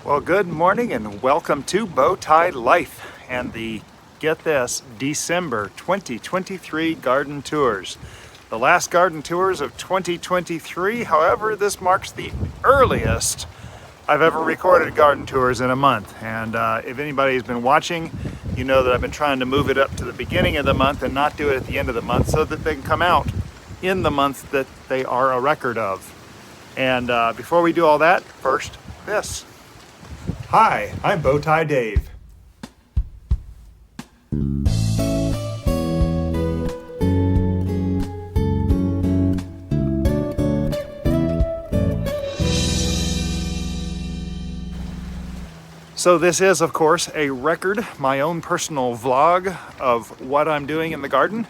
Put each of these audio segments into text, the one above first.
Well, good morning and welcome to Bowtie Life and the, get this, December 2023 garden tours. The last garden tours of 2023, however, this marks the earliest I've ever recorded garden tours in a month. And if anybody's been watching, you know that I've been trying to move it up to the beginning of the month and not do it at the end of the month so that they can come out in the month that they are a record of. And before we do all that, first, this. Hi, I'm Bowtie Dave. So this is, of course, a record, my own personal vlog of what I'm doing in the garden.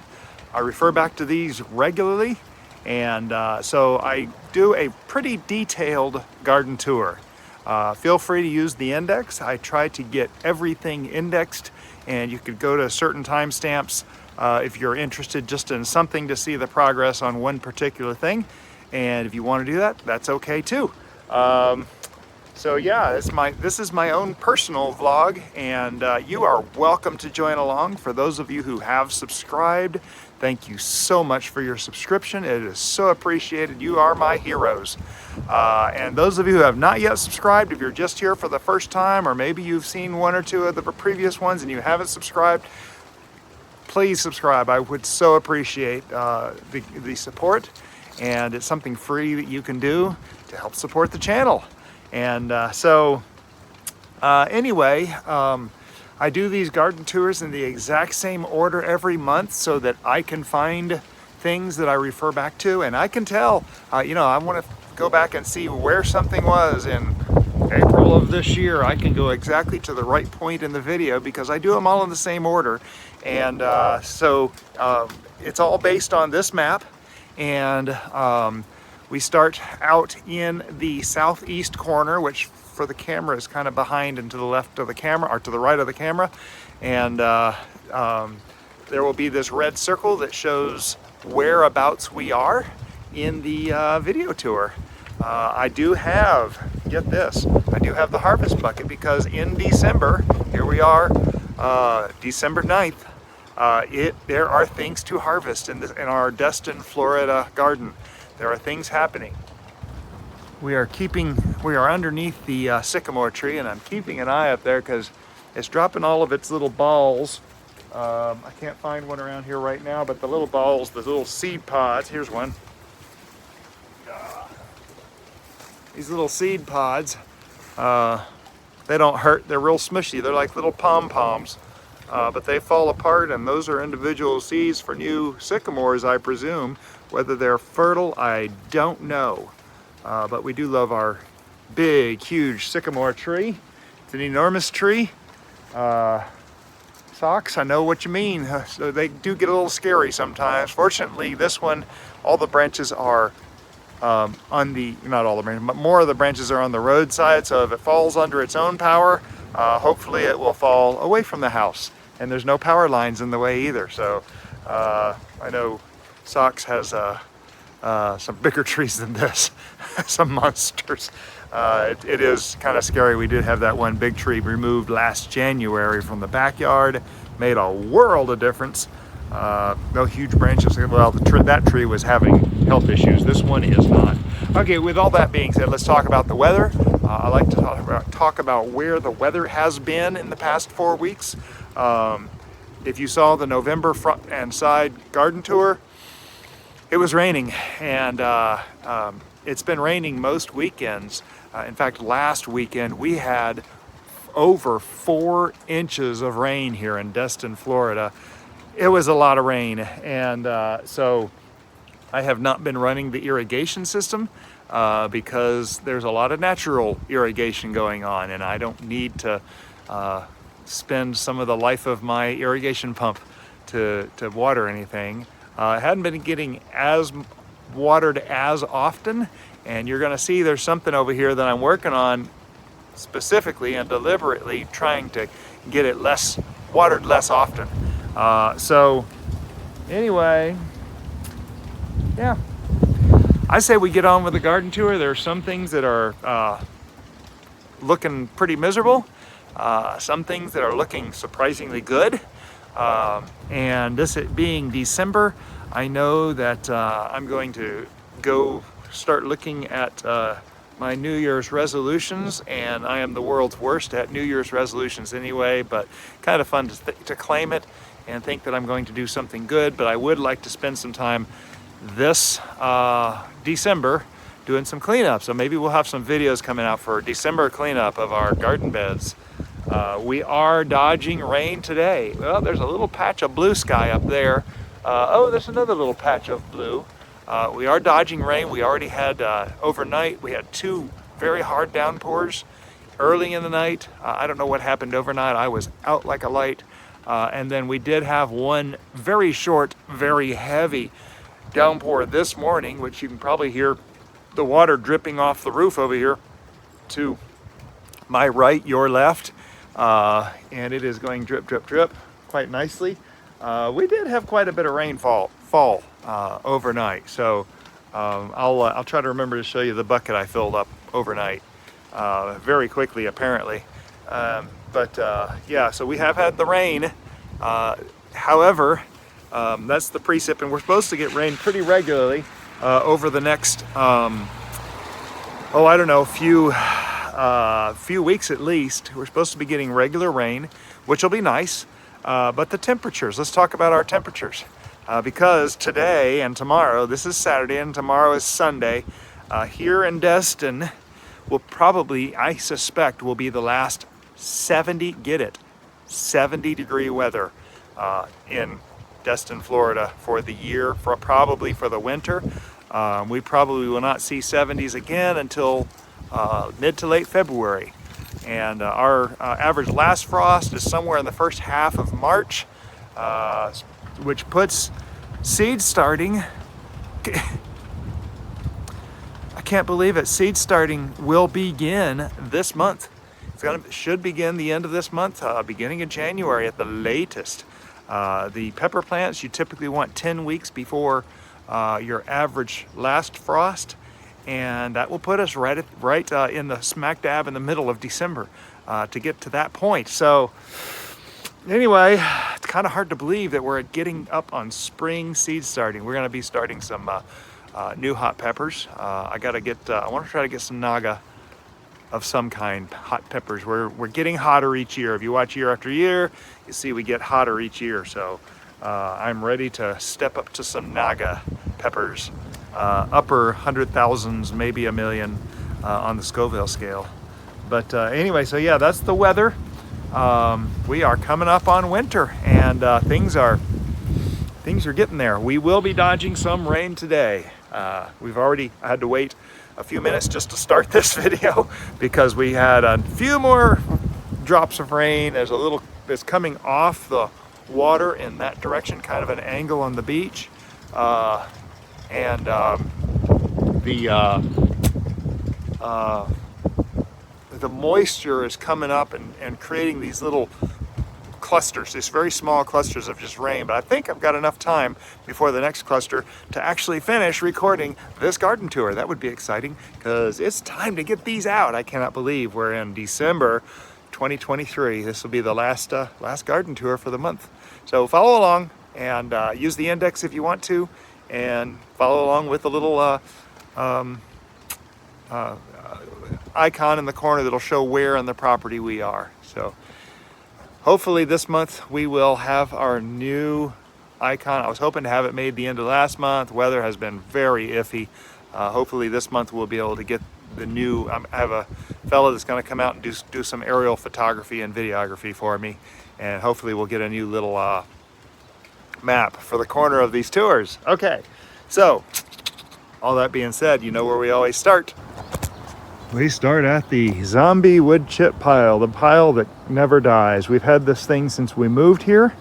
I refer back to these regularly, and so I do a pretty detailed garden tour. Feel free to use the index. I try to get everything indexed, and you could go to certain timestamps if you're interested just in something to see the progress on one particular thing. And if you want to do that, that's okay too. So yeah, this is my own personal vlog, and you are welcome to join along. For those of you who have subscribed, thank you so much for your subscription. It is so appreciated. You are my heroes. And those of you who have not yet subscribed, if you're just here for the first time, or maybe you've seen one or two of the previous ones and you haven't subscribed, please subscribe. I would so appreciate the support, and it's something free that you can do to help support the channel. And anyway, I do these garden tours in the exact same order every month so that I can find things that I refer back to, and I can tell, you know, I want to go back and see where something was in April of this year. I can go exactly to the right point in the video because I do them all in the same order. And so it's all based on this map, and we start out in the southeast corner, which for the camera is kind of behind and to the left of the camera, or to the right of the camera. And there will be this red circle that shows whereabouts we are in the video tour. I do have, get this, I do have the harvest bucket because in December, here we are, December 9th, there are things to harvest in our Destin, Florida garden. There are things happening. We are underneath the sycamore tree, and I'm keeping an eye up there because it's dropping all of its little balls. I can't find one around here right now, but the little balls, the little seed pods, here's one. These little seed pods, they don't hurt, they're real smushy, they're like little pom-poms, but they fall apart, and those are individual seeds for new sycamores, I presume. Whether they're fertile, I don't know. But we do love our big, huge sycamore tree. It's an enormous tree. Socks, I know what you mean. So they do get a little scary sometimes. Fortunately, this one, all the branches are on the, not all the branches, but more of the branches are on the roadside. So if it falls under its own power, hopefully it will fall away from the house. And there's no power lines in the way either. So I know Socks has some bigger trees than this, some monsters. It is kind of scary. We did have that one big tree removed last January from the backyard. Made a world of difference. No huge branches. Well, that tree was having health issues. This one is not. Okay, with all that being said, let's talk about the weather. I like to talk about where the weather has been in the past 4 weeks. If you saw the November front and side garden tour, it was raining, and it's been raining most weekends. In fact, last weekend we had over 4 inches of rain here in Destin, Florida. It was a lot of rain, and so I have not been running the irrigation system because there's a lot of natural irrigation going on, and I don't need to spend some of the life of my irrigation pump to water anything. I hadn't been getting as watered as often, and you're going to see there's something over here that I'm working on specifically and deliberately trying to get it watered less often. So anyway, yeah, I say we get on with the garden tour. There are some things that are looking pretty miserable, some things that are looking surprisingly good. And this being December, I know that I'm going to go start looking at my New Year's resolutions, and I am the world's worst at New Year's resolutions anyway, but kind of fun to claim it and think that I'm going to do something good. But I would like to spend some time this December doing some cleanup. So maybe we'll have some videos coming out for December cleanup of our garden beds. We are dodging rain today. Well, there's a little patch of blue sky up there. Oh, there's another little patch of blue. We are dodging rain. We already had overnight, we had 2 very hard downpours early in the night. I don't know what happened overnight. I was out like a light. And then we did have 1 very short, very heavy downpour this morning, which you can probably hear the water dripping off the roof over here to my right, your left. And it is going drip, drip, drip quite nicely. We did have quite a bit of rainfall overnight, so I'll try to remember to show you the bucket I filled up overnight very quickly apparently. Yeah, so we have had the rain. However, that's the precip, and we're supposed to get rain pretty regularly over the next I don't know, few weeks at least. We're supposed to be getting regular rain, which will be nice. But the temperatures, let's talk about our temperatures. Because today and tomorrow, this is Saturday and tomorrow is Sunday, here in Destin will probably, I suspect, will be the last 70, get it, 70 degree weather in Destin, Florida for the year, probably for the winter. We probably will not see 70s again until mid to late February. And our average last frost is somewhere in the first half of March, which puts seed starting. I can't believe it. Seed starting will begin this month. Should begin the end of this month, beginning of January at the latest. The pepper plants, you typically want 10 weeks before your average last frost. And that will put us right in the smack dab in the middle of December to get to that point. So anyway, it's kind of hard to believe that we're getting up on spring seed starting. We're going to be starting some new hot peppers. I want to try to get some naga of some kind, hot peppers. We're getting hotter each year. If you watch year after year, you see we get hotter each year. So I'm ready to step up to some naga peppers. Upper 100,000s, maybe a million on the Scoville scale. But anyway, so yeah, that's the weather. We are coming up on winter, and things are getting there. We will be dodging some rain today. We've already had to wait a few minutes just to start this video because we had a few more drops of rain. There's a little that's coming off the water in that direction, kind of an angle on the beach. And the moisture is coming up and creating these little clusters, these very small clusters of just rain. But I think I've got enough time before the next cluster to actually finish recording this garden tour. That would be exciting because it's time to get these out. I cannot believe we're in December 2023. This will be the last garden tour for the month. So follow along and use the index if you want to, and follow along with the little icon in the corner that'll show where on the property we are. So hopefully this month we will have our new icon. I was hoping to have it made the end of last month. Weather has been very iffy. Hopefully this month we'll be able to get the new, I have a fellow that's going to come out and do some aerial photography and videography for me, and hopefully we'll get a new little map for the corner of these tours. Okay, so all that being said, you know where we always start. We start at the zombie wood chip pile, the pile that never dies. We've had this thing since we moved here,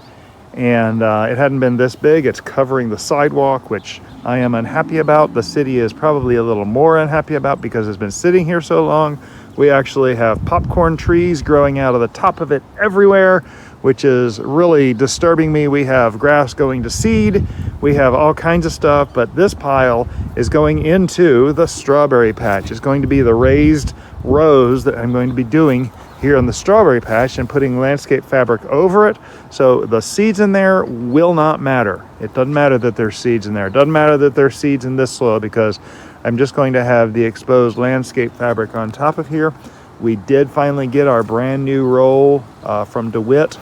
and it hadn't been this big. It's covering the sidewalk, which I am unhappy about. The city is probably a little more unhappy about because it's been sitting here so long. We actually have popcorn trees growing out of the top of it everywhere, which is really disturbing me. We have grass going to seed. We have all kinds of stuff, but this pile is going into the strawberry patch. It's going to be the raised rows that I'm going to be doing here in the strawberry patch and putting landscape fabric over it. So the seeds in there will not matter. It doesn't matter that there's seeds in there. It doesn't matter that there's seeds in this soil, because I'm just going to have the exposed landscape fabric on top of here. We did finally get our brand new roll from DeWitt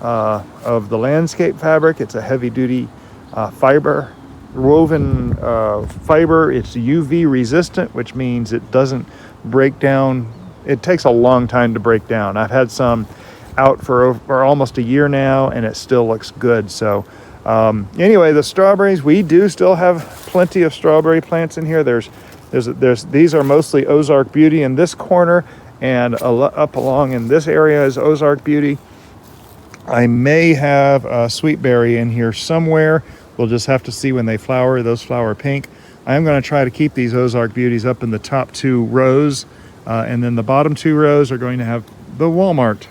of the landscape fabric. It's a heavy duty fiber, woven fiber. It's UV resistant, which means it doesn't break down. It takes a long time to break down. I've had some out for almost a year now, and it still looks good. So anyway, the strawberries, we do still have plenty of strawberry plants in here. These are mostly Ozark Beauty in this corner, and up along in this area is Ozark Beauty. I may have a sweetberry in here somewhere. We'll just have to see when they flower. Those flower pink. I am going to try to keep these Ozark Beauties up in the top 2 rows, and then the bottom 2 rows are going to have the Walmart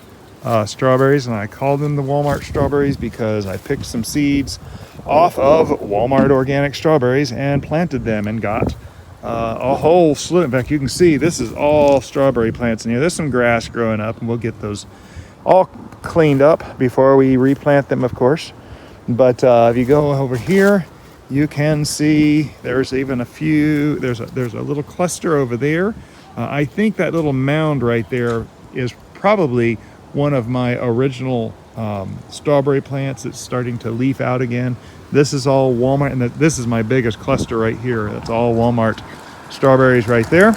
strawberries, and I call them the Walmart strawberries because I picked some seeds off of Walmart organic strawberries and planted them and got a whole slew. In fact, you can see this is all strawberry plants in here. There's some grass growing up, and we'll get those all cleaned up before we replant them, of course. But if you go over here, you can see there's even a few. There's a little cluster over there. I think that little mound right there is probably one of my original strawberry plants that's starting to leaf out again. This is all Walmart, and this is my biggest cluster right here. That's all Walmart strawberries right there.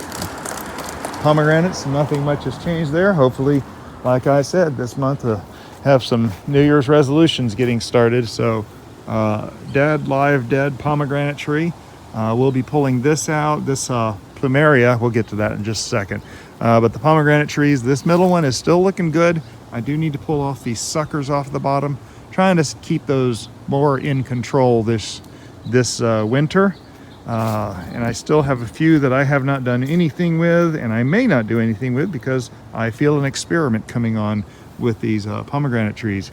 Pomegranates, nothing much has changed there. Hopefully, like I said, this month have some New Year's resolutions getting started. So live dead pomegranate tree. We'll be pulling this out. This Plumeria, we'll get to that in just a second. But the pomegranate trees, this middle one is still looking good. I do need to pull off these suckers off the bottom, trying to keep those more in control this winter. And I still have a few that I have not done anything with, and I may not do anything with because I feel an experiment coming on with these pomegranate trees.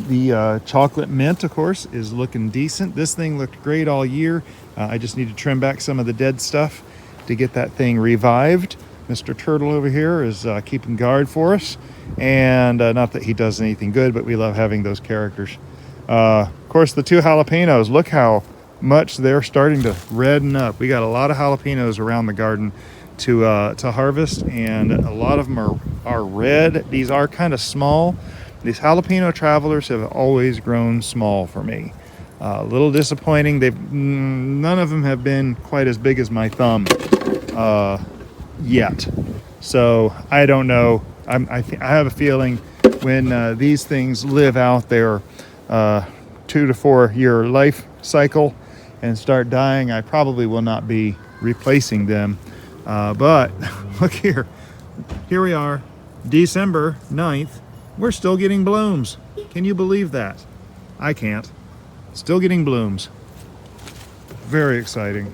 The chocolate mint, of course, is looking decent. This thing looked great all year. I just need to trim back some of the dead stuff to get that thing revived. Mr. Turtle over here is keeping guard for us. And not that he does anything good, but we love having those characters. Of course, the 2 jalapenos, look how much they're starting to redden up. We got a lot of jalapenos around the garden to harvest, and a lot of them are red. These are kind of small. These jalapeno travelers have always grown small for me. A little disappointing. None of them have been quite as big as my thumb yet. So I don't know. I have a feeling when these things live out their 2 to 4 year life cycle and start dying, I probably will not be replacing them. But look here. Here we are, December 9th. We're still getting blooms. Can you believe that? I can't. Still getting blooms. Very exciting.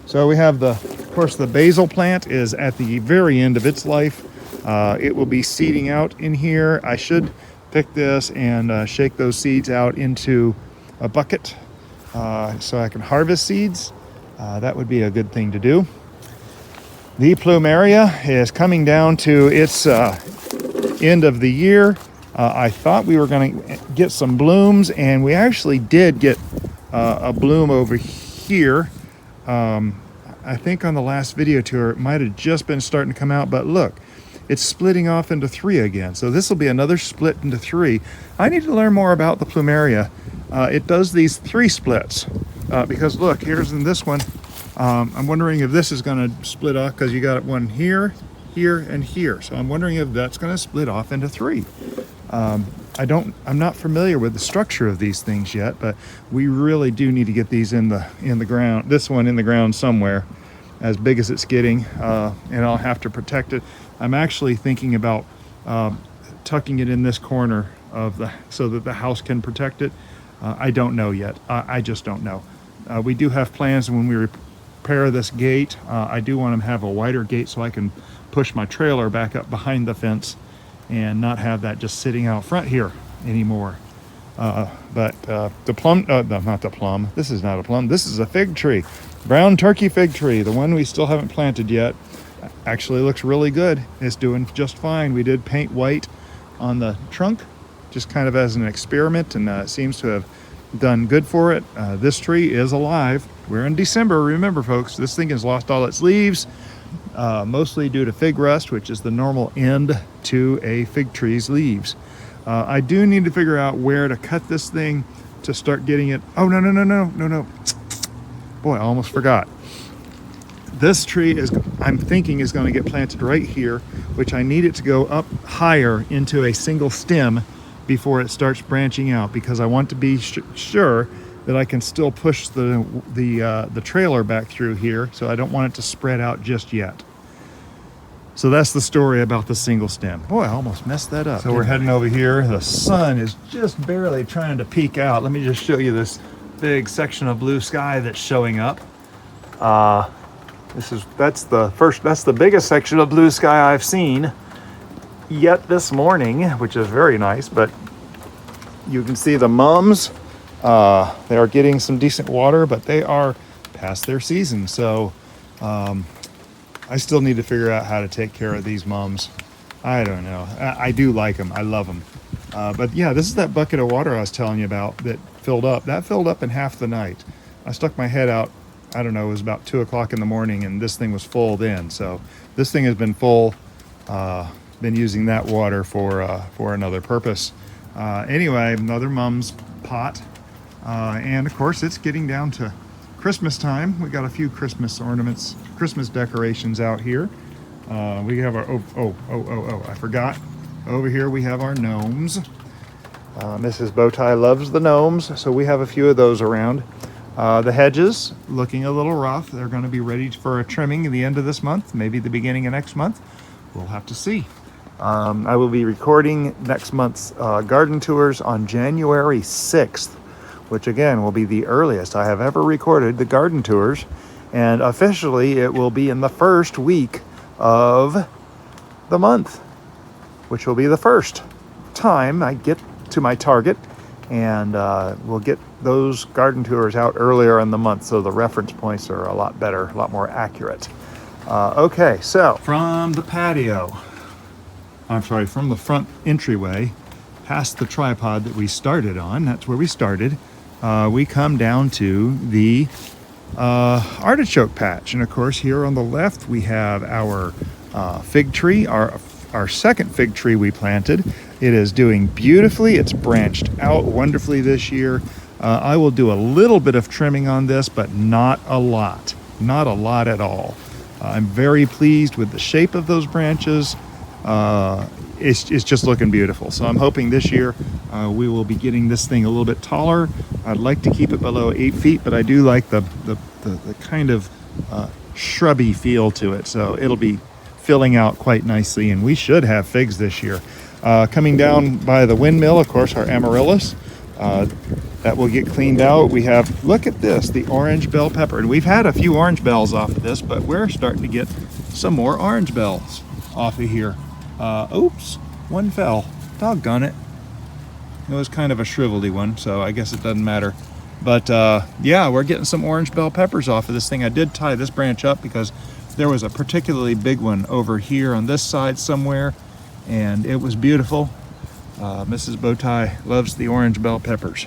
So we have of course, the basil plant is at the very end of its life. It will be seeding out in here. I should pick this and shake those seeds out into a bucket so I can harvest seeds. That would be a good thing to do. The Plumeria is coming down to its end of the year. I thought we were going to get some blooms, and we actually did get a bloom over here. I think on the last video tour, it might have just been starting to come out, but look, it's splitting off into 3 again. So this will be another split into 3. I need to learn more about the Plumeria. It does these 3 splits because look, here's in this one. I'm wondering if this is going to split off because you got one here, here, and here. So I'm wondering if that's going to split off into 3. I'm not familiar with the structure of these things yet, but we really do need to get these in the ground. This one in the ground somewhere, as big as it's getting, and I'll have to protect it. I'm actually thinking about tucking it in this corner so that the house can protect it. I don't know yet. I just don't know. We do have plans when we repair this gate. I do want to have a wider gate so I can push my trailer back up behind the fence and not have that just sitting out front here anymore. The plum, no, not the plum. This is not a plum. This is a fig tree. Brown turkey fig tree. The one we still haven't planted yet. Actually looks really good. It's doing just fine. We did paint white on the trunk, just kind of as an experiment, and it seems to have done good for it. This tree is alive. We're in December. Remember, folks, this thing has lost all its leaves, mostly due to fig rust, which is the normal end to a fig tree's leaves. I do need to figure out where to cut this thing to start getting it. Oh, no. Boy, I almost forgot. This tree is, I'm thinking, is going to get planted right here, which I need it to go up higher into a single stem before it starts branching out, because I want to be sure that I can still push the trailer back through here, so I don't want it to spread out just yet. So that's the story about the single stem. Boy, I almost messed that up. So we're heading over here. The sun is just barely trying to peek out. Let me just show you this big section of blue sky that's showing up. That's the biggest section of blue sky I've seen yet this morning, which is very nice. But you can see the mums. They are getting some decent water, but they are past their season. So I still need to figure out how to take care of these mums. I don't know. I do like them. I love them. But yeah, this is that bucket of water I was telling you about that filled up. That filled up in half the night. I stuck my head out, I don't know, it was about 2 o'clock in the morning, and this thing was full then. So this thing has been full, been using that water for another purpose. Anyway, another mum's pot. And of course it's getting down to Christmas time. We got a few Christmas ornaments, Christmas decorations out here. We have our, I forgot. Over here we have our gnomes. Mrs. Bowtie loves the gnomes, so we have a few of those around. The hedges, looking a little rough. They're going to be ready for a trimming at the end of this month, maybe the beginning of next month. We'll have to see. I will be recording next month's garden tours on January 6th, which again will be the earliest I have ever recorded the garden tours. And officially it will be in the first week of the month, which will be the first time I get to my target. And we'll get those garden tours out earlier in the month, so the reference points are a lot better, a lot more accurate. Okay, so from the patio, from the front entryway, past the tripod that we started on, that's where we started, we come down to the artichoke patch. And of course, here on the left, we have our fig tree, our second fig tree we planted. It is doing beautifully. It's branched out wonderfully this year. I will do a little bit of trimming on this, but not a lot. Not a lot at all. I'm very pleased with the shape of those branches. It's just looking beautiful. So I'm hoping this year we will be getting this thing a little bit taller. I'd like to keep it below 8 feet, but I do like the kind of shrubby feel to it. So it'll be filling out quite nicely, and we should have figs this year. Coming down by the windmill, of course, our Amaryllis. That will get cleaned out. We have, look at this, the orange bell pepper. And we've had a few orange bells off of this, but we're starting to get some more orange bells off of here. Oops, one fell. Doggone it. It was kind of a shriveledy one, so I guess it doesn't matter. But yeah, we're getting some orange bell peppers off of this thing. I did tie this branch up because there was a particularly big one over here on this side somewhere, and it was beautiful. Mrs. Bowtie loves the orange bell peppers.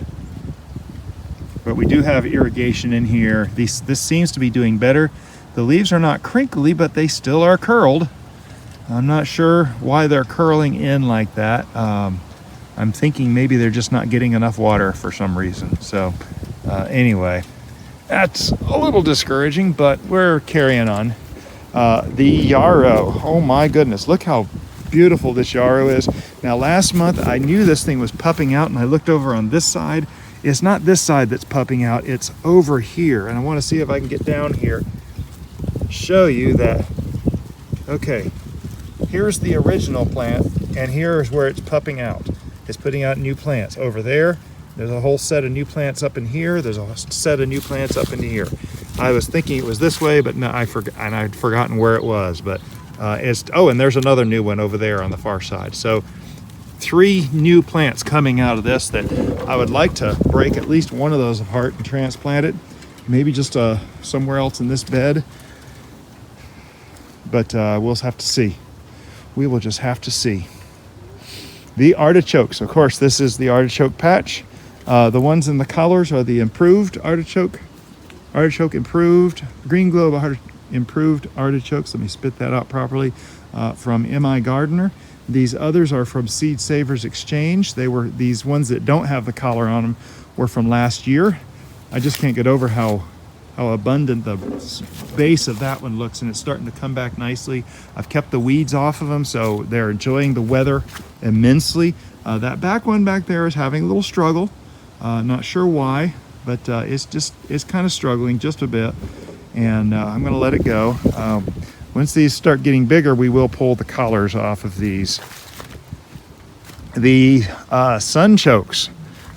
But we do have irrigation in here. This seems to be doing better. The leaves are not crinkly, but they still are curled. I'm not sure why they're curling in like that. I'm thinking maybe they're just not getting enough water for some reason. So anyway, that's a little discouraging, but we're carrying on. The yarrow, oh my goodness, look how beautiful this yarrow is. Now last month I knew this thing was pupping out, and I looked over on this side. It's not this side that's pupping out, it's over here. And I want to see if I can get down here, show you that. Okay, here's the original plant, and here's where it's pupping out. It's putting out new plants. Over there, there's a whole set of new plants up in here. There's a set of new plants up in here. I was thinking it was this way, but no, I'd forgotten where it was. But and there's another new one over there on the far side. So 3 new plants coming out of this that I would like to break at least one of those apart and transplant it. Maybe just somewhere else in this bed. But we'll have to see. We will just have to see. The artichokes, of course, this is the artichoke patch. The ones in the colors are the improved artichoke improved, green globe improved artichokes. Let me spit that out properly. From M.I. Gardener. These others are from Seed Savers Exchange. They were, these ones that don't have the collar on them were from last year. I just can't get over how abundant the base of that one looks, and it's starting to come back nicely. I've kept the weeds off of them, so they're enjoying the weather immensely. That back one back there is having a little struggle. Not sure why, but it's kind of struggling just a bit, and I'm going to let it go. Once these start getting bigger, we will pull the collars off of these. The sunchokes.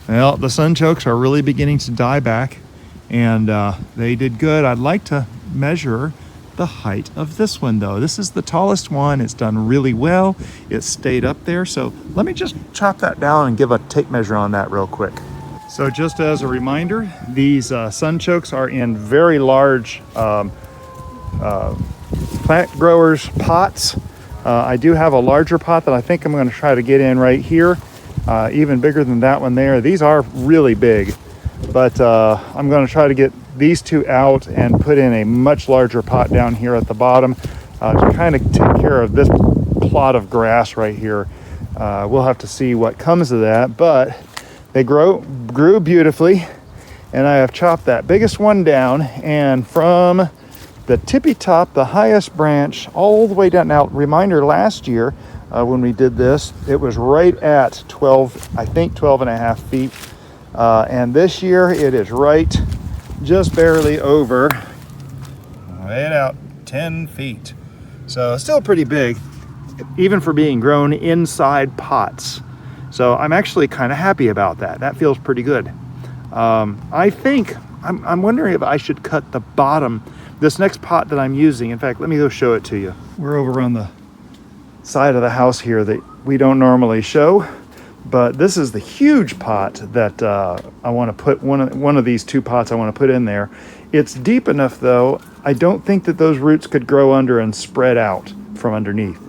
Well, the sunchokes are really beginning to die back, and they did good. I'd like to measure the height of this one, though. This is the tallest one. It's done really well. It stayed up there. So let me just chop that down and give a tape measure on that real quick. So just as a reminder, these sunchokes are in very large plant growers pots. I do have a larger pot that I think I'm going to try to get in right here, even bigger than that one there. These are really big, but I'm going to try to get these 2 out and put in a much larger pot down here at the bottom to kind of take care of this plot of grass right here. We'll have to see what comes of that, but they grew beautifully, and I have chopped that biggest one down, and from the tippy top, the highest branch, all the way down. Now, reminder, last year when we did this, it was right at 12, I think 12 and a half feet. And this year it is right just barely over, right out 10 feet. So still pretty big, even for being grown inside pots. So I'm actually kind of happy about that. That feels pretty good. I think, I'm wondering if I should cut the bottom. This next pot that I'm using, in fact, let me go show it to you. We're over on the side of the house here that we don't normally show, but this is the huge pot that I want to put, one of these 2 pots I want to put in there. It's deep enough, though, I don't think that those roots could grow under and spread out from underneath.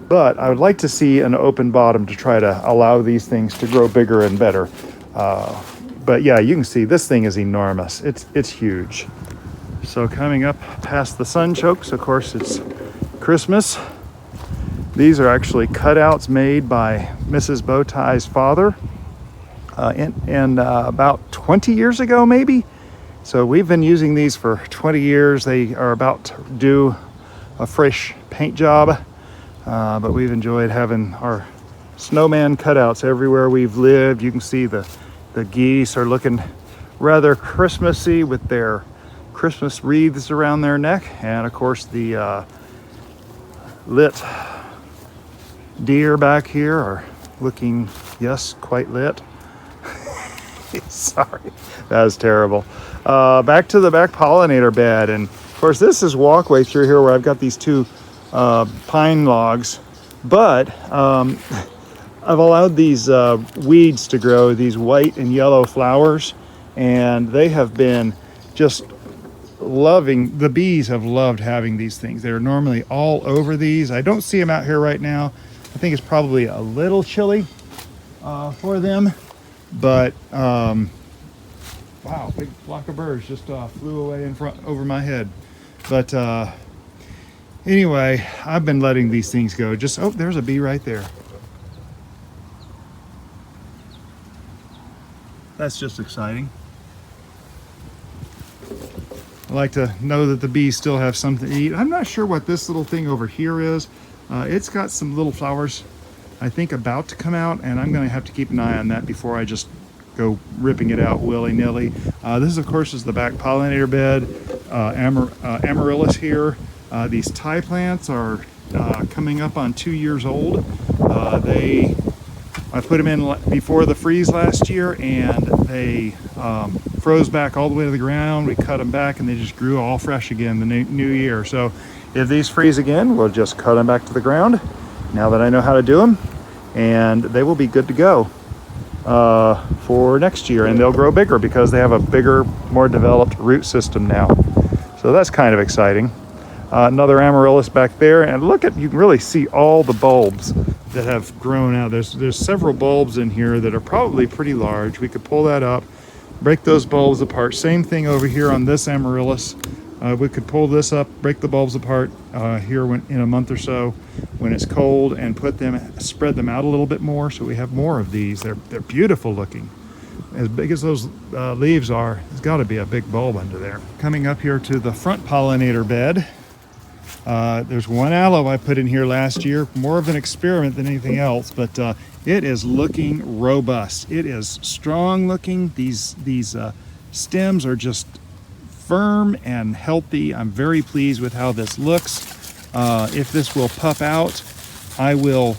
But I would like to see an open bottom to try to allow these things to grow bigger and better. But yeah, you can see this thing is enormous. It's huge. So coming up past the sunchokes, of course, it's Christmas. These are actually cutouts made by Mrs. Bowtie's father about 20 years ago, maybe. So we've been using these for 20 years. They are about to do a fresh paint job, but we've enjoyed having our snowman cutouts everywhere we've lived. You can see the geese are looking rather Christmassy with their Christmas wreaths around their neck, and of course the lit deer back here are looking, yes, quite lit. Sorry, that was terrible. Back to the back pollinator bed, and of course this is walkway through here where I've got these 2 pine logs, but I've allowed these weeds to grow, these white and yellow flowers, and they have been just loving. The bees have loved having these things. They're normally all over these. I don't see them out here right now. I think it's probably a little chilly for them, but wow, big flock of birds just flew away in front over my head. But anyway, I've been letting these things go. Just, oh, there's a bee right there. That's just exciting. I like to know that the bees still have something to eat. I'm not sure what this little thing over here is. It's got some little flowers, I think, about to come out, and I'm going to have to keep an eye on that before I just go ripping it out willy-nilly. This, of course, is the back pollinator bed. Amaryllis here. These Thai plants are coming up on 2 years old. I put them in before the freeze last year, and they froze back all the way to the ground. We cut them back, and they just grew all fresh again the new year. So if these freeze again, we'll just cut them back to the ground, now that I know how to do them. and they will be good to go for next year, and they'll grow bigger because they have a bigger, more developed root system now. So that's kind of exciting. Another Amaryllis back there, and look at, you can really see all the bulbs that have grown out. There's several bulbs in here that are probably pretty large. We could pull that up, break those bulbs apart. Same thing over here on this Amaryllis. We could pull this up, break the bulbs apart here in a month or so when it's cold, and spread them out a little bit more so we have more of these. They're beautiful looking. As big as those leaves are, there's got to be a big bulb under there. Coming up here to the front pollinator bed. There's one aloe I put in here last year, more of an experiment than anything else, but it is looking robust. It is strong looking. These stems are just firm and healthy. I'm very pleased with how this looks. If this will puff out, I will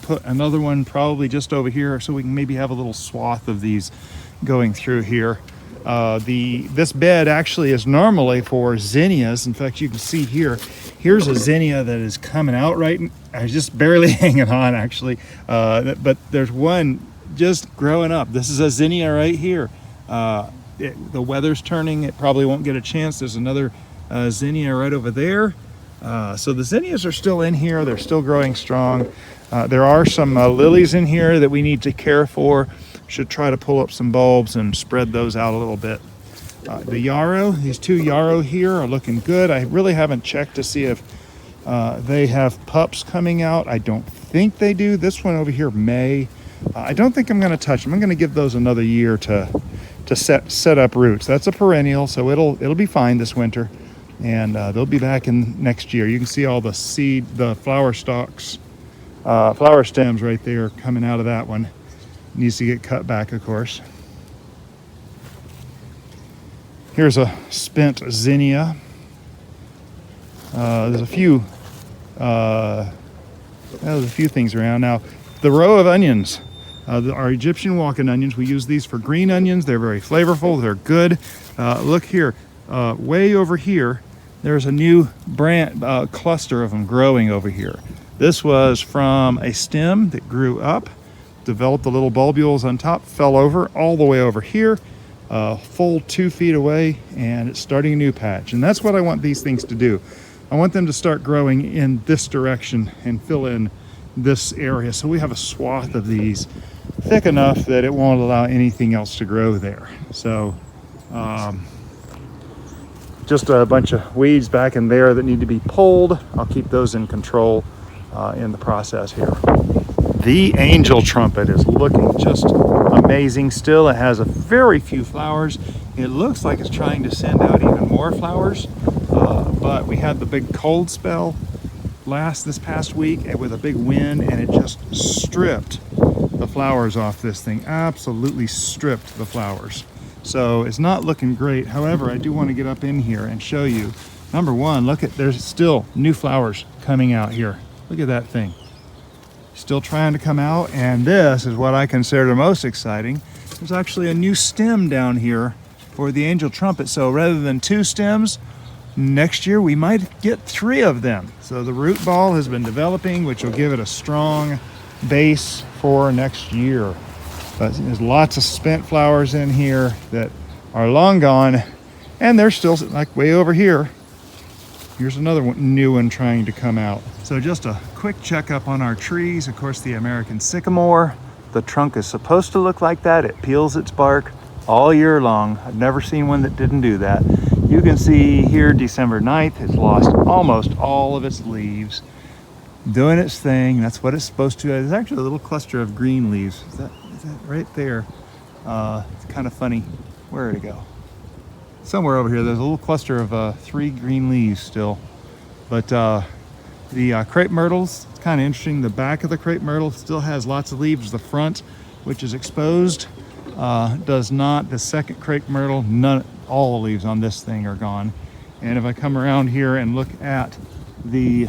put another one probably just over here so we can maybe have a little swath of these going through here. This bed actually is normally for zinnias. In fact, you can see here's a zinnia that is coming out right. I was just barely hanging on actually, but there's one just growing up. This is a zinnia right here. The weather's turning, it probably won't get a chance. There's another zinnia right over there. So the zinnias are still in here. They're still growing strong. There are some lilies in here that we need to care for. Should try to pull up some bulbs and spread those out a little bit. The yarrow, these two yarrow here are looking good. I really haven't checked to see if they have pups coming out. I don't think they do. This one over here may. I don't think I'm going to touch them. I'm going to give those another year to set up roots. That's a perennial, so it'll be fine this winter, and they'll be back in next year. You can see all the flower stalks, flower stems right there coming out of that one. Needs to get cut back, of course. Here's a spent zinnia. There's a few things around now. The row of onions, our Egyptian walking onions. We use these for green onions. They're very flavorful. They're good. Look here, way over here. There's a new cluster of them growing over here. This was from a stem that grew up, developed the little bulbules on top, fell over all the way over here, full 2 feet away, and it's starting a new patch. And that's what I want these things to do. I want them to start growing in this direction and fill in this area. So we have a swath of these thick enough that it won't allow anything else to grow there. So just a bunch of weeds back in there that need to be pulled. I'll keep those in control in the process here. The angel trumpet is looking just amazing still. It has a very few flowers. It looks like it's trying to send out even more flowers, but we had the big cold spell this past week with a big wind, and it just stripped the flowers off this thing. Absolutely stripped the flowers. So it's not looking great. However, I do want to get up in here and show you. Number one, there's still new flowers coming out here. Look at that thing. Still trying to come out, and this is what I consider the most exciting. There's actually a new stem down here for the angel trumpet. So rather than 2 stems, next year we might get 3 of them. So the root ball has been developing, which will give it a strong base for next year. But there's lots of spent flowers in here that are long gone, and they're still like way over here. Here's another new one trying to come out. So just a quick checkup on our trees. Of course, the American sycamore, the trunk is supposed to look like that. It peels its bark all year long. I've never seen one that didn't do that. You can see here December 9th, it's lost almost all of its leaves. Doing its thing, that's what it's supposed to. There's actually a little cluster of green leaves. Is that right there? It's kind of funny. Where did it go? Somewhere over here, there's a little cluster of 3 green leaves still. But the crepe myrtles, it's kind of interesting. The back of the crepe myrtle still has lots of leaves. The front, which is exposed, does not. The second crepe myrtle, all the leaves on this thing are gone. And if I come around here and look at the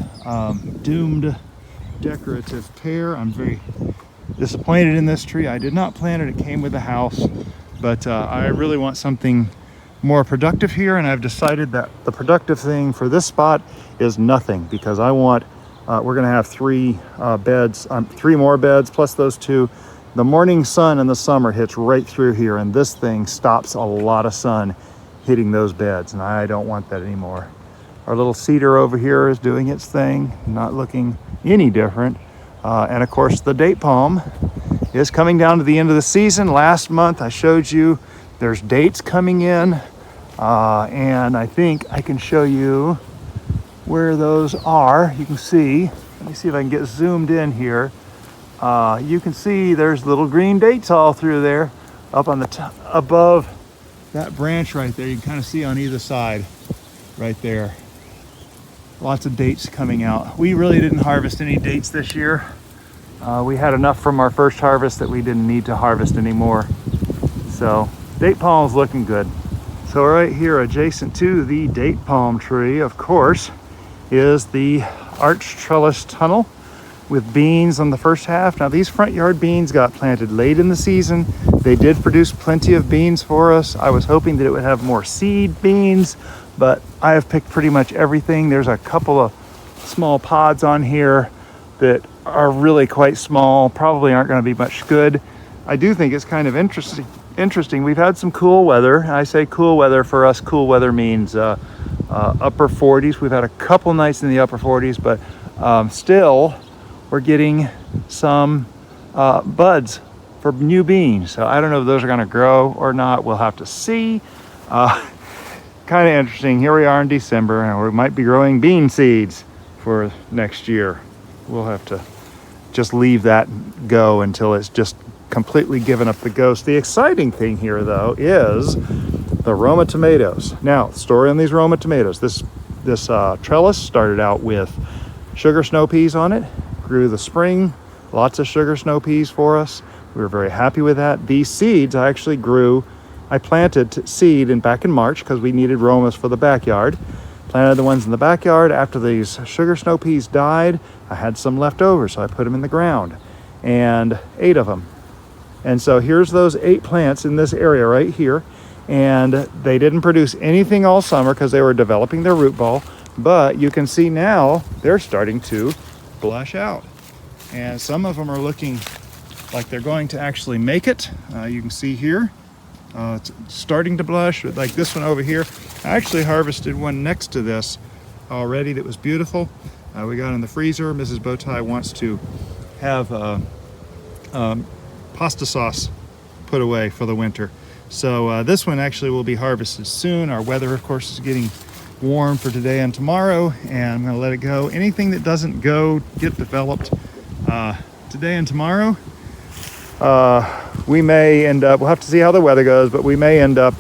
doomed decorative pear, I'm very disappointed in this tree. I did not plant it. It came with the house. But I really want something more productive here, and I've decided that the productive thing for this spot is nothing, because I want We're gonna have three beds, three more beds plus those two. The morning sun in the summer hits right through here, and this thing stops a lot of sun hitting those beds, and I don't want that anymore. Our little cedar over here is doing its thing, not looking any different. And of course the date palm is coming down to the end of the season. Last month I showed you there's dates coming in, and I think I can show you where those are. You can see, let me see if I can get zoomed in here. You can see there's little green dates all through there, up on the top, above that branch right there. You can kind of see on either side right there. Lots of dates coming out. We really didn't harvest any dates this year. We had enough from our first harvest that we didn't need to harvest anymore. So date palm is looking good. So right here adjacent to the date palm tree, of course, is the arch trellis tunnel with beans on the first half. Now these front yard beans got planted late in the season. They did produce plenty of beans for us. I was hoping that it would have more seed beans, but I have picked pretty much everything. There's a couple of small pods on here that are really quite small, probably aren't going to be much good. I do think it's kind of interesting. We've had some cool weather. And I say cool weather, for us cool weather means upper 40s. We've had a couple nights in the upper 40s, but still we're getting some buds for new beans. So I don't know if those are going to grow or not. We'll have to see. Kind of interesting. Here we are in December, and we might be growing bean seeds for next year. We'll have to just leave that go until it's just completely given up the ghost. The exciting thing here, though, is the Roma tomatoes. Now, story on these Roma tomatoes. This trellis started out with sugar snow peas on it. Grew the spring, lots of sugar snow peas for us. We were very happy with that. These seeds I actually grew. I planted seed back in March because we needed Romas for the backyard. Planted the ones in the backyard. After these sugar snow peas died, I had some left over, so I put them in the ground, and 8 of them. And so here's those 8 plants in this area right here, and they didn't produce anything all summer because they were developing their root ball, but you can see now they're starting to blush out, and some of them are looking like they're going to actually make it. You can see here it's starting to blush, like this one over here. I actually harvested one next to this already that was beautiful. We got in the freezer. Mrs. Bowtie wants to have pasta sauce put away for the winter, so this one actually will be harvested soon. Our weather, of course, is getting warm for today and tomorrow, and I'm going to let it go. Anything that doesn't get developed today and tomorrow, we may end up, we'll have to see how the weather goes, but we may end up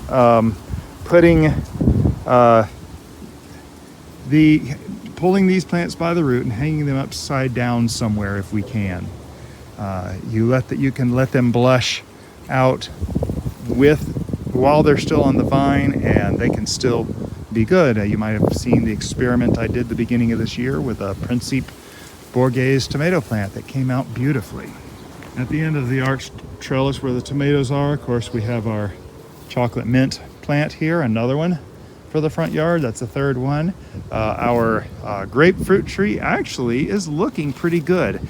pulling these plants by the root and hanging them upside down somewhere if we can. You can let them blush out while they're still on the vine, and they can still be good. You might have seen the experiment I did the beginning of this year with a Principe Borghese tomato plant that came out beautifully. At the end of the arch trellis where the tomatoes are, of course, we have our chocolate mint plant here, another one for the front yard. That's the 3rd one. Our grapefruit tree actually is looking pretty good.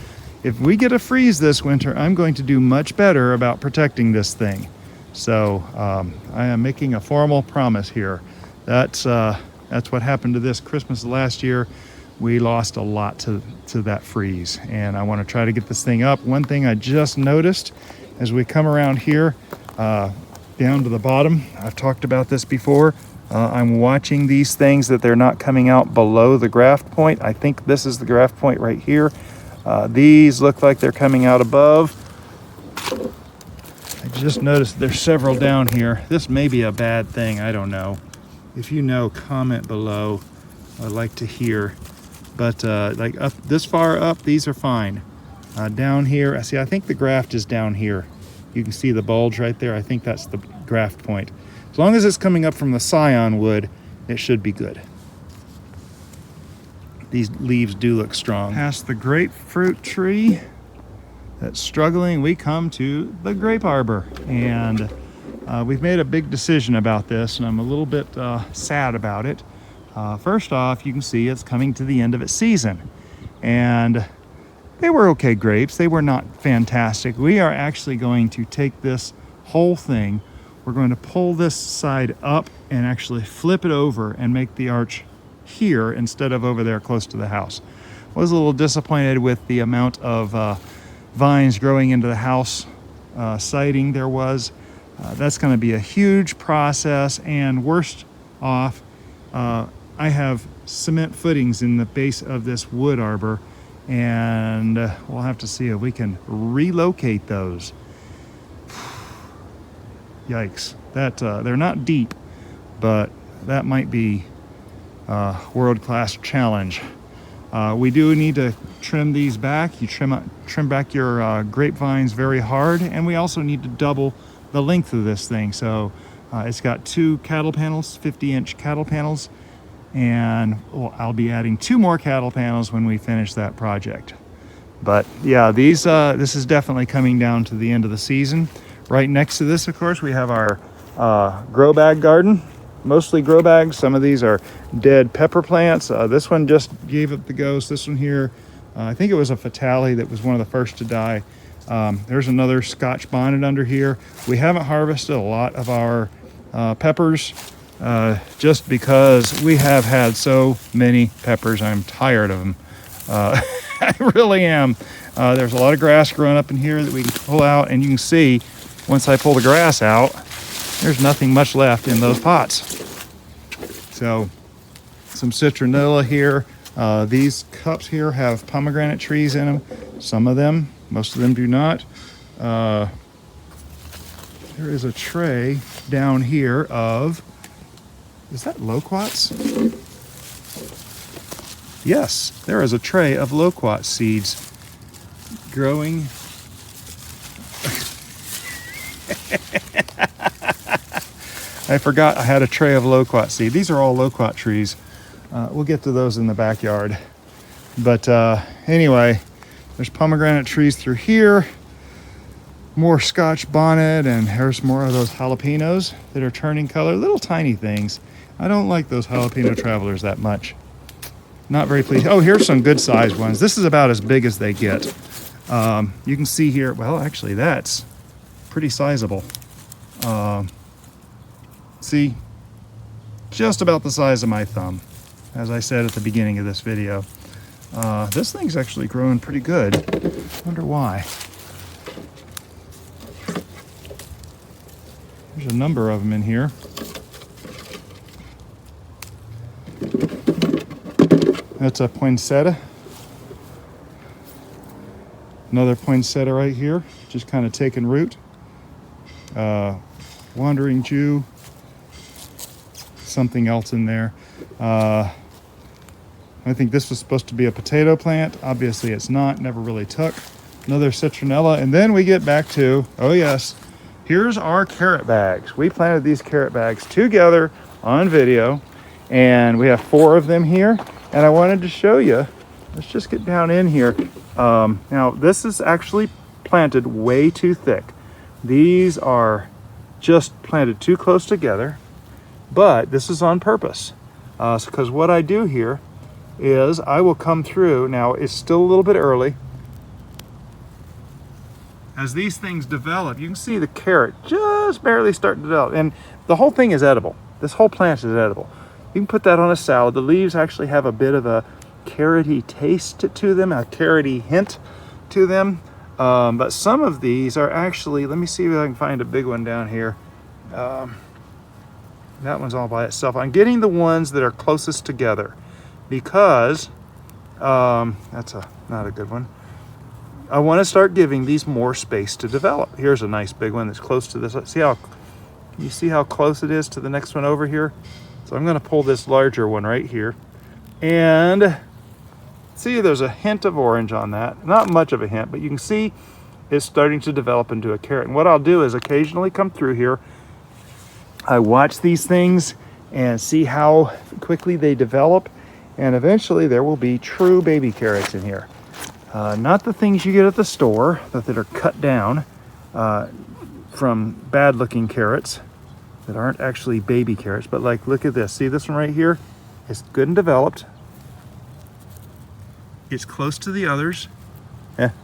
If we get a freeze this winter, I'm going to do much better about protecting this thing. So I am making a formal promise here. That's what happened to this Christmas last year. We lost a lot to that freeze, and I want to try to get this thing up. One thing I just noticed as we come around here down to the bottom, I've talked about this before, I'm watching these things that they're not coming out below the graft point. I think this is the graft point right here. These look like they're coming out above. I just noticed there's several down here. This may be a bad thing, I don't know. If you know, comment below. I'd like to hear. But like up this far up, these are fine. Down here, I think the graft is down here. You can see the bulge right there. I think that's the graft point. As long as it's coming up from the scion wood, it should be good. These leaves do look strong. Past the grapefruit tree that's struggling, we come to the grape arbor. And we've made a big decision about this, and I'm a little bit sad about it. First off, you can see it's coming to the end of its season. and they were okay grapes. They were not fantastic. We are actually going to take this whole thing, we're going to pull this side up and actually flip it over and make the arch here instead of over there close to the house. Was a little disappointed with the amount of vines growing into the house siding there was. That's going to be a huge process, and worst off, I have cement footings in the base of this wood arbor, and we'll have to see if we can relocate those. Yikes, that they're not deep, but that might be a world-class challenge. We do need to trim these back. You trim back your grapevines very hard, and we also need to double the length of this thing. So it's got 2 cattle panels, 50-inch cattle panels, and I'll be adding 2 more cattle panels when we finish that project. But yeah, this is definitely coming down to the end of the season. Right next to this, of course, we have our grow bag garden. Mostly grow bags. Some of these are dead pepper plants. This one just gave up the ghost. This one here, I think it was a Fatale that was one of the first to die. There's another Scotch Bonnet under here. We haven't harvested a lot of our peppers just because we have had so many peppers. I'm tired of them. I really am. There's a lot of grass growing up in here that we can pull out, and you can see once I pull the grass out, there's nothing much left in those pots. So some citronella here. These cups here have pomegranate trees in them. Some of them, most of them do not. There is a tray down here of, is that loquats? Yes, there is a tray of loquat seeds growing. I forgot I had a tray of loquat seed. These are all loquat trees. We'll get to those in the backyard. But anyway, there's pomegranate trees through here. More Scotch Bonnet, and here's more of those jalapenos that are turning color. Little tiny things. I don't like those jalapeno travelers that much. Not very pleased. Oh, here's some good sized ones. This is about as big as they get. You can see here, well, actually that's pretty sizable. See, just about the size of my thumb, as I said at the beginning of this video. This thing's actually growing pretty good. Wonder why. There's a number of them in here. That's a poinsettia. Another poinsettia right here, just kind of taking root. Wandering Jew. Something else in there. I think this was supposed to be a potato plant. Obviously it's not, never really took. Another citronella, and then we get back to, oh yes, here's our carrot bags. We planted these carrot bags together on video, and we have 4 of them here, and I wanted to show you. Let's just get down in here. Now this is actually planted way too thick. These are just planted too close together. But this is on purpose, because what I do here is I will come through. Now it's still a little bit early. As these things develop, you can see the carrot just barely starting to develop, and the whole thing is edible. This whole plant is edible. You can put that on a salad. The leaves actually have a bit of a carroty taste to them, a carroty hint to them. But some of these are actually, let me see if I can find a big one down here. That one's all by itself. I'm getting the ones that are closest together because that's not a good one. I want to start giving these more space to develop. Here's a nice big one that's close to this. You see how close it is to the next one over here? So I'm going to pull this larger one right here, and see there's a hint of orange on that. Not much of a hint, but you can see it's starting to develop into a carrot. And what I'll do is occasionally come through here. I watch these things and see how quickly they develop, and eventually there will be true baby carrots in here. Not the things you get at the store that are cut down from bad looking carrots that aren't actually baby carrots, but like, look at this. See this one right here? It's good and developed. It's close to the others.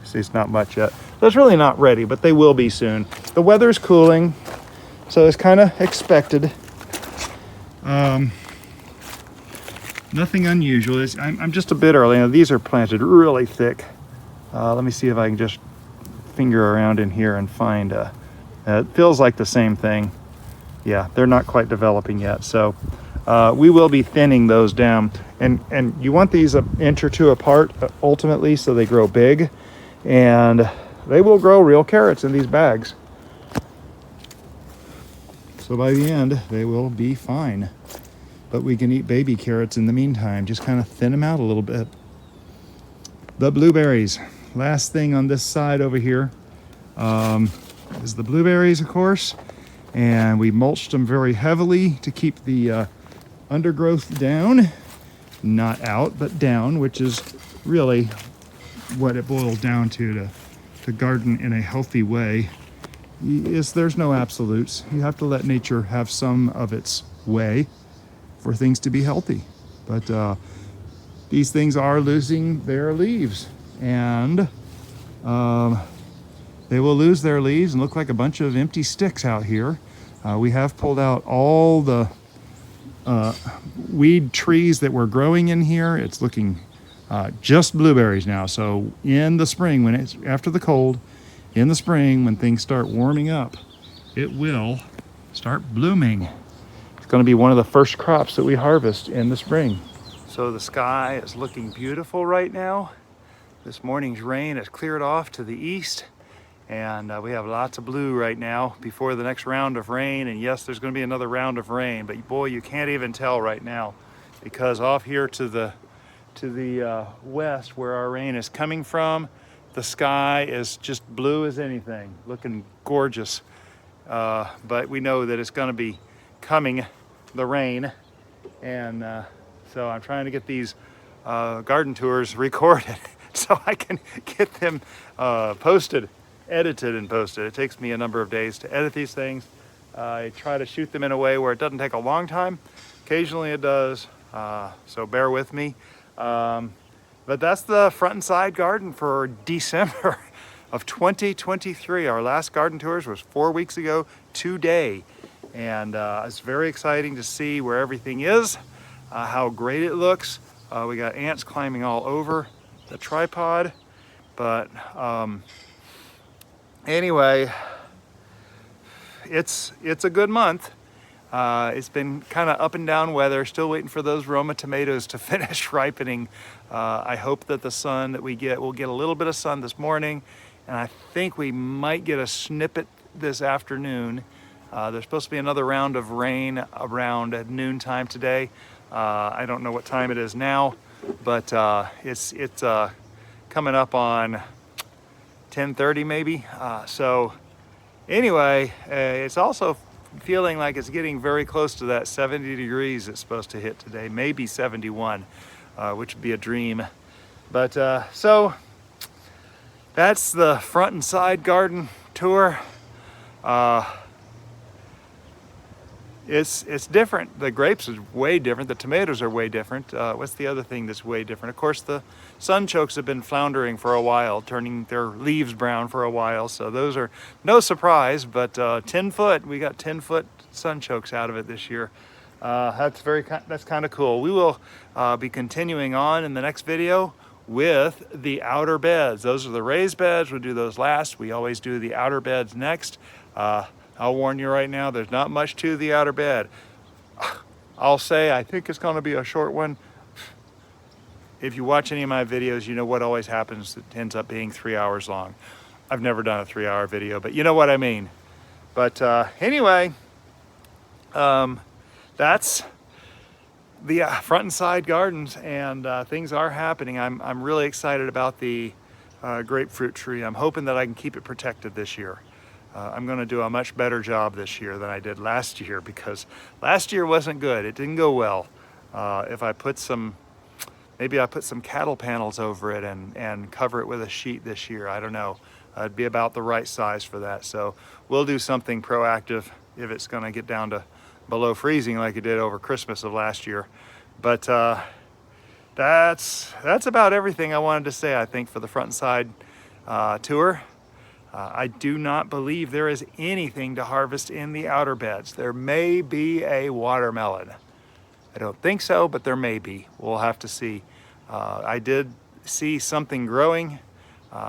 See, it's not much yet. So it's really not ready, but they will be soon. The weather's cooling, so it's kind of expected. Nothing unusual. I'm just a bit early. Now, these are planted really thick. Let me see if I can just finger around in here and find it feels like the same thing. Yeah, they're not quite developing yet. So we will be thinning those down. And you want these an inch or two apart ultimately so they grow big. And they will grow real carrots in these bags. So by the end, they will be fine. But we can eat baby carrots in the meantime. Just kind of thin them out a little bit. The blueberries. Last thing on this side over here is the blueberries, of course. And we mulched them very heavily to keep the undergrowth down. Not out, but down, which is really what it boils down to garden in a healthy way. There's no absolutes. You have to let nature have some of its way for things to be healthy. But these things are losing their leaves, and they will lose their leaves and look like a bunch of empty sticks out here. We have pulled out all the weed trees that were growing in here. It's looking just blueberries now. So in the spring, when it's after the cold, in the spring, when things start warming up, it will start blooming. It's going to be one of the first crops that we harvest in the spring. So the sky is looking beautiful right now. This morning's rain has cleared off to the east, and we have lots of blue right now before the next round of rain. And yes, there's going to be another round of rain, but boy, you can't even tell right now, because off here to the west, where our rain is coming from, the sky is just blue as anything, looking gorgeous. But we know that it's going to be coming, the rain, and so I'm trying to get these garden tours recorded so I can get them edited and posted. It takes me a number of days to edit these things. I try to shoot them in a way where it doesn't take a long time. Occasionally it does, so bear with me. But that's the front and side garden for December of 2023. Our last garden tours was 4 weeks ago today. And it's very exciting to see where everything is, how great it looks. We got ants climbing all over the tripod. But anyway, it's a good month. It's been kind of up and down weather, still waiting for those Roma tomatoes to finish ripening. I hope that the sun that we'll get a little bit of sun this morning, and I think we might get a snippet this afternoon. There's supposed to be another round of rain around at noontime today. I don't know what time it is now, but it's coming up on 10:30 maybe. So anyway, it's also feeling like it's getting very close to that 70 degrees it's supposed to hit today, maybe 71, which would be a dream. But so that's the front and side garden tour. It's different. The grapes are way different. The tomatoes are way different. What's the other thing that's way different? Of course, the sunchokes have been floundering for a while, turning their leaves brown for a while. So those are no surprise, but 10 foot, we got 10-foot sunchokes out of it this year. That's kind of cool. We will be continuing on in the next video with the outer beds. Those are the raised beds. We'll do those last. We always do the outer beds next. I'll warn you right now, there's not much to the outer bed. I'll say I think it's going to be a short one. If you watch any of my videos, you know what always happens. It ends up being 3 hours long. I've never done a 3-hour video, but you know what I mean. But anyway, that's the front and side gardens, and things are happening. I'm really excited about the grapefruit tree. I'm hoping that I can keep it protected this year. I'm going to do a much better job this year than I did last year, because last year wasn't good. It didn't go well. If I put maybe I put some cattle panels over it and cover it with a sheet this year. I don't know. It'd be about the right size for that. So we'll do something proactive if it's going to get down to below freezing like it did over Christmas of last year. But that's about everything I wanted to say, I think, for the front and side tour. I do not believe there is anything to harvest in the outer beds. There may be a watermelon. I don't think so, but there may be. We'll have to see. I did see something growing,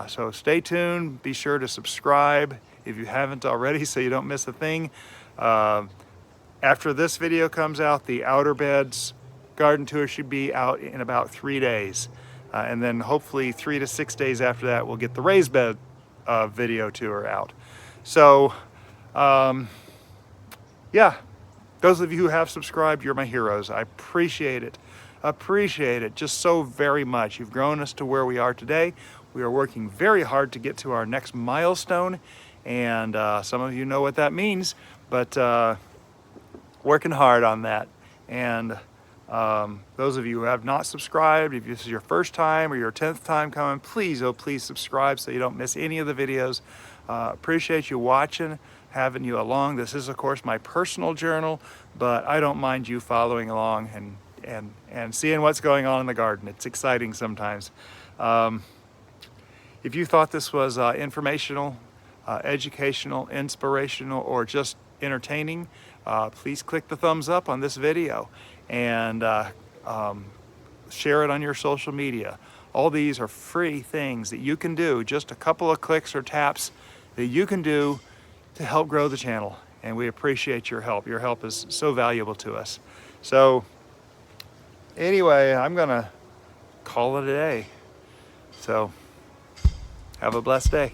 so stay tuned. Be sure to subscribe if you haven't already so you don't miss a thing. After this video comes out, the outer beds garden tour should be out in about 3 days. And then hopefully 3 to 6 days after that, we'll get the raised bed video tour out. So, yeah, those of you who have subscribed, you're my heroes. I appreciate it. Appreciate it just so very much. You've grown us to where we are today. We are working very hard to get to our next milestone. And some of you know what that means, but working hard on that. And those of you who have not subscribed, if this is your first time or your 10th time coming, please, oh please subscribe so you don't miss any of the videos. Appreciate you watching, having you along. This is of course my personal journal, but I don't mind you following along and seeing what's going on in the garden. It's exciting sometimes. If you thought this was informational, educational, inspirational, or just entertaining, please click the thumbs up on this video and share it on your social media. All these are free things that you can do, just a couple of clicks or taps that you can do to help grow the channel. And we appreciate your help. Your help is so valuable to us. So anyway, I'm gonna call it a day. So have a blessed day.